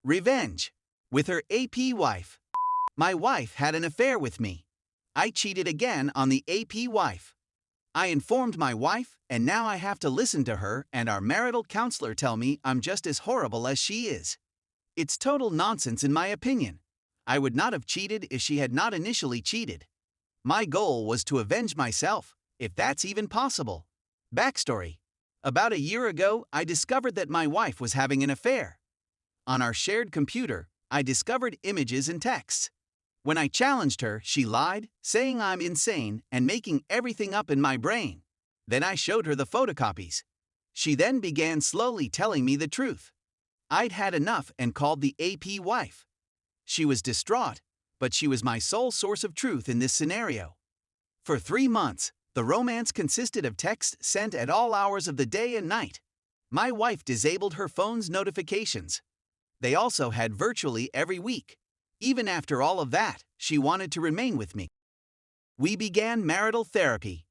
Revenge. With her AP wife. My wife had an affair with me. I cheated again on the AP wife. I informed my wife, and now I have to listen to her and our marital counselor tell me I'm just as horrible as she is. It's total nonsense in my opinion. I would not have cheated if she had not initially cheated. My goal was to avenge myself, if that's even possible. Backstory. About a year ago, I discovered that my wife was having an affair. On our shared computer, I discovered images and texts. When I challenged her, she lied, saying I'm insane and making everything up in my brain. Then I showed her the photocopies. She then began slowly telling me the truth. I'd had enough and called the AP wife. She was distraught, but she was my sole source of truth in this scenario. For 3 months, the romance consisted of texts sent at all hours of the day and night. My wife disabled her phone's notifications. They also had virtually every week. Even after all of that, she wanted to remain with me. We began marital therapy.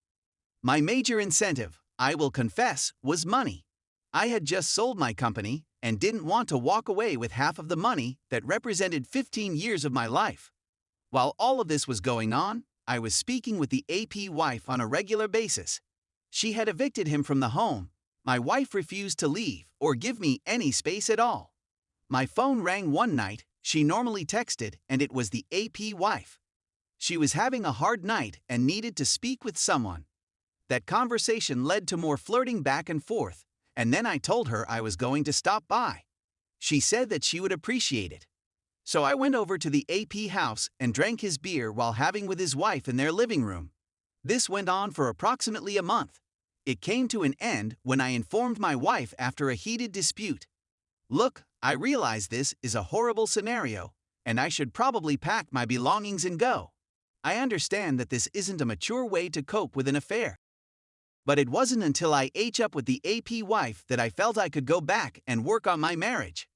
My major incentive, I will confess, was money. I had just sold my company and didn't want to walk away with half of the money that represented 15 years of my life. While all of this was going on, I was speaking with the AP wife on a regular basis. She had evicted him from the home. My wife refused to leave or give me any space at all. My phone rang one night. She normally texted, and it was the AP wife. She was having a hard night and needed to speak with someone. That conversation led to more flirting back and forth, and then I told her I was going to stop by. She said that she would appreciate it. So I went over to the AP house and drank his beer while having with his wife in their living room. This went on for approximately a month. It came to an end when I informed my wife after a heated dispute. Look, I realize this is a horrible scenario, and I should probably pack my belongings and go. I understand that this isn't a mature way to cope with an affair. But it wasn't until I H up with the AP wife that I felt I could go back and work on my marriage.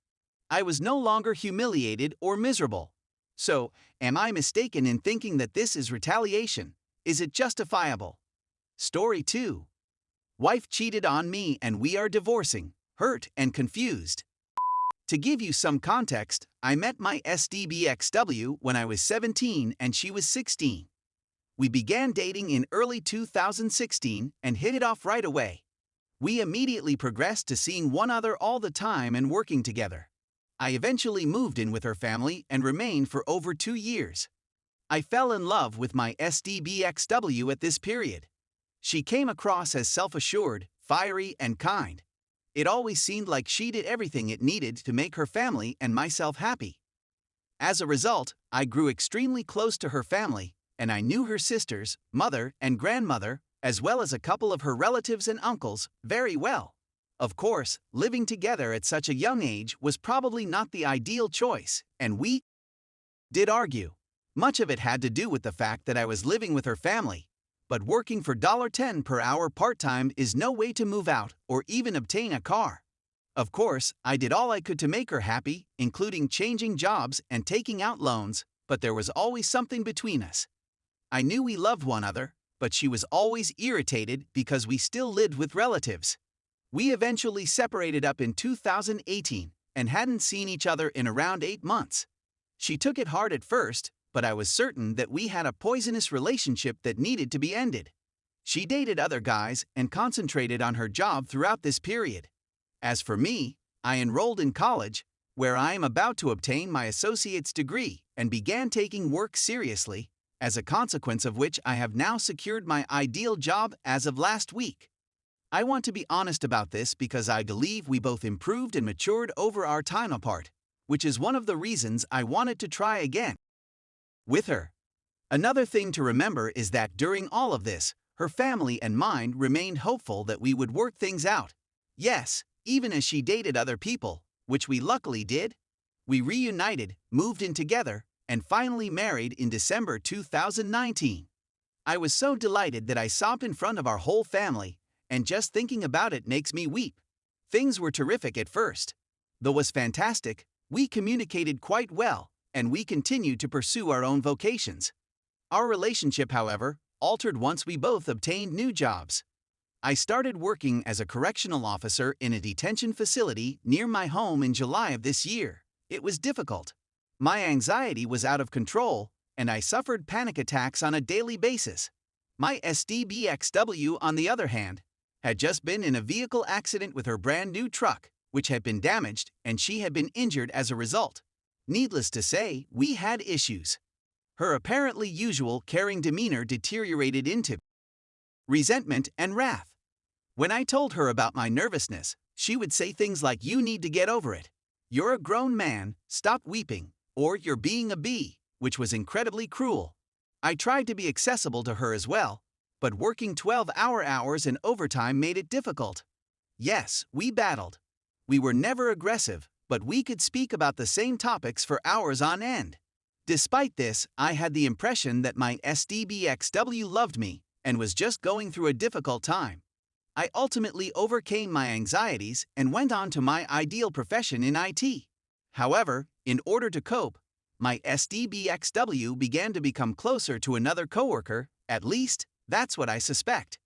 I was no longer humiliated or miserable. So, am I mistaken in thinking that this is retaliation? Is it justifiable? Story 2. Wife cheated on me and we are divorcing, hurt and confused. To give you some context, I met my SDBXW when I was 17 and she was 16. We began dating in early 2016 and hit it off right away. We immediately progressed to seeing one another all the time and working together. I eventually moved in with her family and remained for over 2 years. I fell in love with my SDBXW at this period. She came across as self-assured, fiery, and kind. It always seemed like she did everything it needed to make her family and myself happy. As a result, I grew extremely close to her family, and I knew her sisters, mother, and grandmother, as well as a couple of her relatives and uncles, very well. Of course, living together at such a young age was probably not the ideal choice, and we did argue. Much of it had to do with the fact that I was living with her family. But working for $10 per hour part-time is no way to move out or even obtain a car. Of course, I did all I could to make her happy, including changing jobs and taking out loans, but there was always something between us. I knew we loved one another, but she was always irritated because we still lived with relatives. We eventually separated up in 2018 and hadn't seen each other in around 8 months. She took it hard at first, but I was certain that we had a poisonous relationship that needed to be ended. She dated other guys and concentrated on her job throughout this period. As for me, I enrolled in college, where I am about to obtain my associate's degree, and began taking work seriously, as a consequence of which I have now secured my ideal job as of last week. I want to be honest about this because I believe we both improved and matured over our time apart, which is one of the reasons I wanted to try again with her. Another thing to remember is that during all of this, her family and mine remained hopeful that we would work things out. Yes, even as she dated other people, which we luckily did. We reunited, moved in together, and finally married in December 2019. I was so delighted that I sobbed in front of our whole family, and just thinking about it makes me weep. Things were terrific at first. Though was fantastic, we communicated quite well, and we continued to pursue our own vocations. Our relationship, however, altered once we both obtained new jobs. I started working as a correctional officer in a detention facility near my home in July of this year, It was difficult. My anxiety was out of control, and I suffered panic attacks on a daily basis. My SDBXW, on the other hand, had just been in a vehicle accident with her brand new truck, which had been damaged, and she had been injured as a result. Needless to say, we had issues. Her apparently usual caring demeanor deteriorated into resentment and wrath. When I told her about my nervousness, she would say things like, "You need to get over it. You're a grown man, stop weeping," or "You're being a bee," which was incredibly cruel. I tried to be accessible to her as well, but working 12-hour hours and overtime made it difficult. Yes, we battled. We were never aggressive, but we could speak about the same topics for hours on end. Despite this, I had the impression that my SDBXW loved me and was just going through a difficult time. I ultimately overcame my anxieties and went on to my ideal profession in IT. However, in order to cope, my SDBXW began to become closer to another coworker, at least, that's what I suspect.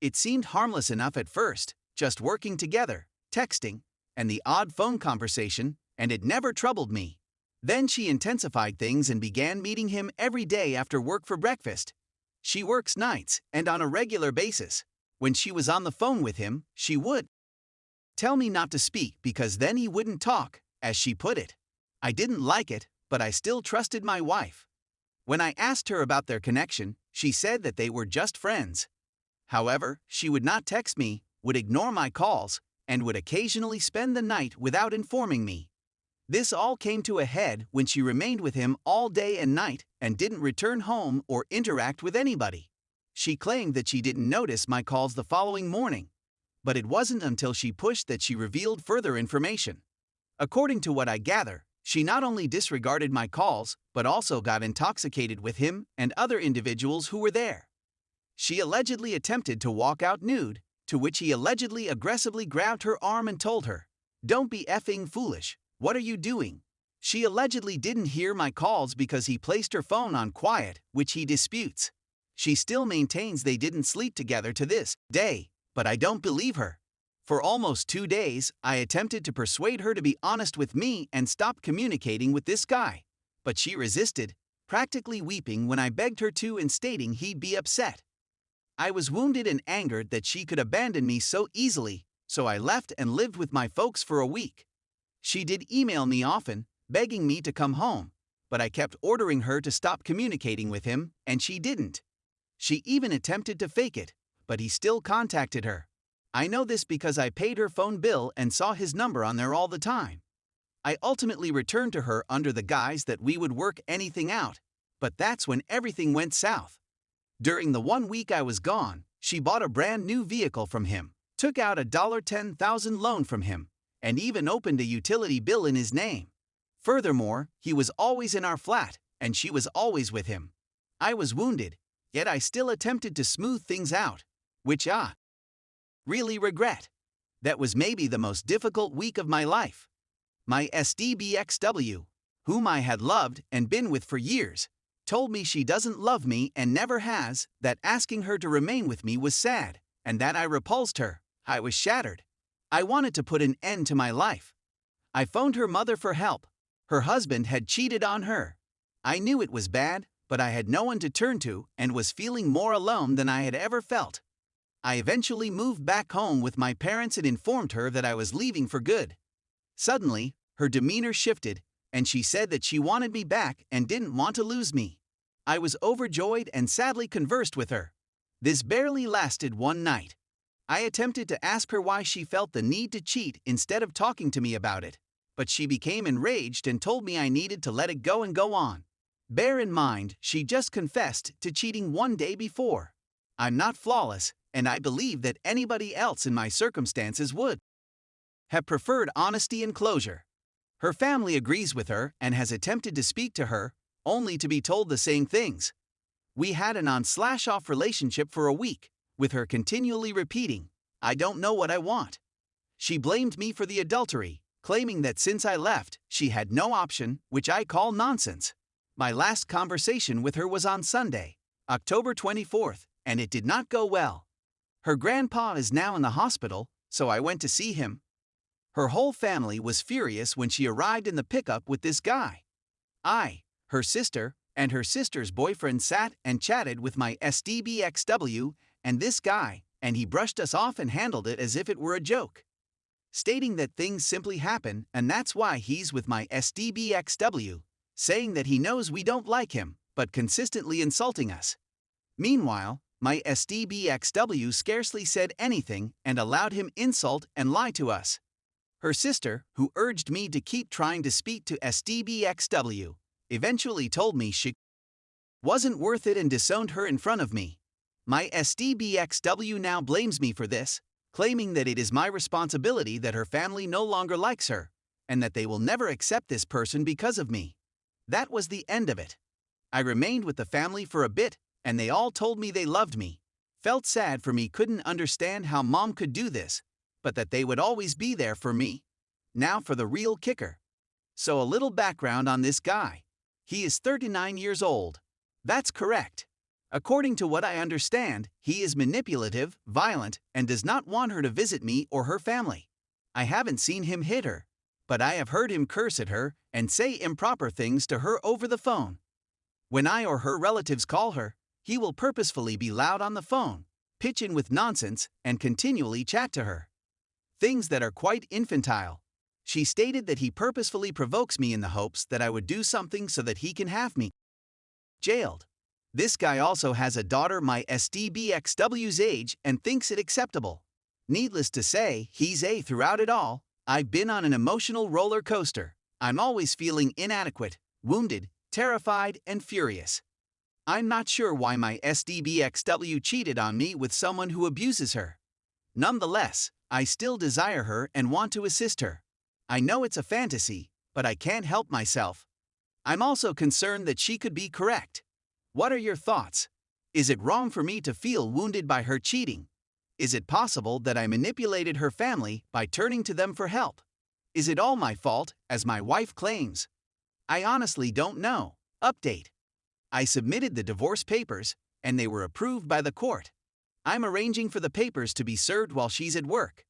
It seemed harmless enough at first, just working together, texting, and the odd phone conversation, and it never troubled me. Then she intensified things and began meeting him every day after work for breakfast. She works nights, and on a regular basis, when she was on the phone with him, she would tell me not to speak because then he wouldn't talk, as she put it. I didn't like it, but I still trusted my wife. When I asked her about their connection, she said that they were just friends. However, she would not text me, would ignore my calls, and would occasionally spend the night without informing me. This all came to a head when she remained with him all day and night and didn't return home or interact with anybody. She claimed that she didn't notice my calls the following morning, but it wasn't until she pushed that she revealed further information. According to what I gather, she not only disregarded my calls, but also got intoxicated with him and other individuals who were there. She allegedly attempted to walk out nude, to which he allegedly aggressively grabbed her arm and told her, "Don't be effing foolish, what are you doing?" She allegedly didn't hear my calls because he placed her phone on quiet, which he disputes. She still maintains they didn't sleep together to this day, but I don't believe her. For almost 2 days, I attempted to persuade her to be honest with me and stop communicating with this guy, but she resisted, practically weeping when I begged her to and stating he'd be upset. I was wounded and angered that she could abandon me so easily, so I left and lived with my folks for a week. She did email me often, begging me to come home, but I kept ordering her to stop communicating with him, and she didn't. She even attempted to fake it, but he still contacted her. I know this because I paid her phone bill and saw his number on there all the time. I ultimately returned to her under the guise that we would work anything out, but that's when everything went south. During the 1 week I was gone, she bought a brand new vehicle from him, took out a $10,000 loan from him, and even opened a utility bill in his name. Furthermore, he was always in our flat, and she was always with him. I was wounded, yet I still attempted to smooth things out, which I really regret. That was maybe the most difficult week of my life. My SDBXW, whom I had loved and been with for years, told me she doesn't love me and never has, that asking her to remain with me was sad, and that I repulsed her. I was shattered. I wanted to put an end to my life. I phoned her mother for help. Her husband had cheated on her. I knew it was bad, but I had no one to turn to and was feeling more alone than I had ever felt. I eventually moved back home with my parents and informed her that I was leaving for good. Suddenly, her demeanor shifted, and she said that she wanted me back and didn't want to lose me. I was overjoyed and sadly conversed with her. This barely lasted 1 night. I attempted to ask her why she felt the need to cheat instead of talking to me about it, but she became enraged and told me I needed to let it go and go on. Bear in mind, she just confessed to cheating 1 day before. I'm not flawless, and I believe that anybody else in my circumstances would have preferred honesty and closure. Her family agrees with her and has attempted to speak to her, only to be told the same things. We had an on/off relationship for a week, with her continually repeating, "I don't know what I want." She blamed me for the adultery, claiming that since I left, she had no option, which I call nonsense. My last conversation with her was on Sunday, October 24th, and it did not go well. Her grandpa is now in the hospital, so I went to see him. Her whole family was furious when she arrived in the pickup with this guy. I, her sister, and her sister's boyfriend sat and chatted with my SDBXW and this guy, and he brushed us off and handled it as if it were a joke, stating that things simply happen and that's why he's with my SDBXW, saying that he knows we don't like him, but consistently insulting us. Meanwhile, my SDBXW scarcely said anything and allowed him insult and lie to us. Her sister, who urged me to keep trying to speak to SDBXW, eventually told me she wasn't worth it and disowned her in front of me. My SDBXW now blames me for this, claiming that it is my responsibility that her family no longer likes her, and that they will never accept this person because of me. That was the end of it. I remained with the family for a bit, and they all told me they loved me, felt sad for me, couldn't understand how mom could do this, but that they would always be there for me. Now for the real kicker. So a little background on this guy. He is 39 years old. That's correct. According to what I understand, he is manipulative, violent, and does not want her to visit me or her family. I haven't seen him hit her, but I have heard him curse at her and say improper things to her over the phone. When I or her relatives call her, he will purposefully be loud on the phone, pitch in with nonsense, and continually chat to her. Things that are quite infantile. She stated that he purposefully provokes me in the hopes that I would do something so that he can have me jailed. This guy also has a daughter my SDBXW's age and thinks it acceptable. Needless to say, he's a throughout it all. I've been on an emotional roller coaster. I'm always feeling inadequate, wounded, terrified, and furious. I'm not sure why my SDBXW cheated on me with someone who abuses her. Nonetheless, I still desire her and want to assist her. I know it's a fantasy, but I can't help myself. I'm also concerned that she could be correct. What are your thoughts? Is it wrong for me to feel wounded by her cheating? Is it possible that I manipulated her family by turning to them for help? Is it all my fault, as my wife claims? I honestly don't know. Update. I submitted the divorce papers, and they were approved by the court. I'm arranging for the papers to be served while she's at work.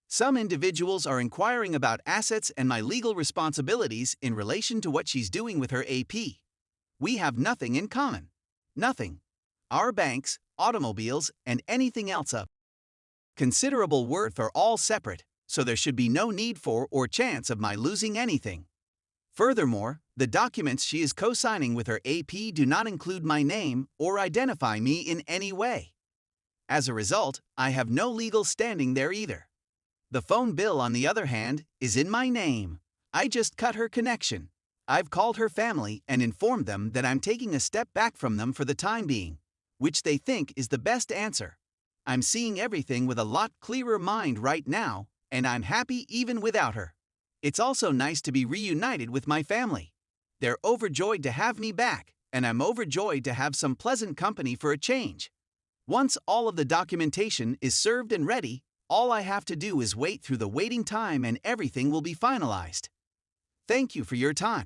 Some individuals are inquiring about assets and my legal responsibilities in relation to what she's doing with her AP. We have nothing in common. Nothing. Our banks, automobiles, and anything else of considerable worth are all separate, so there should be no need for or chance of my losing anything. Furthermore, the documents she is co-signing with her AP do not include my name or identify me in any way. As a result, I have no legal standing there either. The phone bill, on the other hand, is in my name. I just cut her connection. I've called her family and informed them that I'm taking a step back from them for the time being, which they think is the best answer. I'm seeing everything with a lot clearer mind right now, and I'm happy even without her. It's also nice to be reunited with my family. They're overjoyed to have me back, and I'm overjoyed to have some pleasant company for a change. Once all of the documentation is served and ready, all I have to do is wait through the waiting time and everything will be finalized. Thank you for your time.